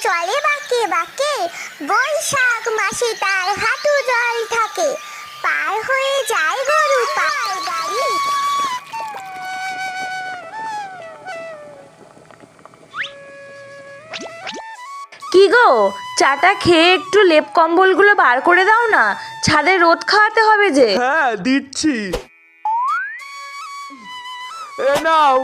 চলে বাঁকে বাঁকে, বৈশাখ মাসে তার হাঁটু জল থাকে, পার হয়ে যায় গরু পার গাড়ি। কি গো, চাটা খেয়ে একটু লেপ কম্বলগুলো বার করে দাও না, ছাদে রোদ খাওয়াতে হবে যে। হ্যাঁ দিচ্ছি, এ নাও।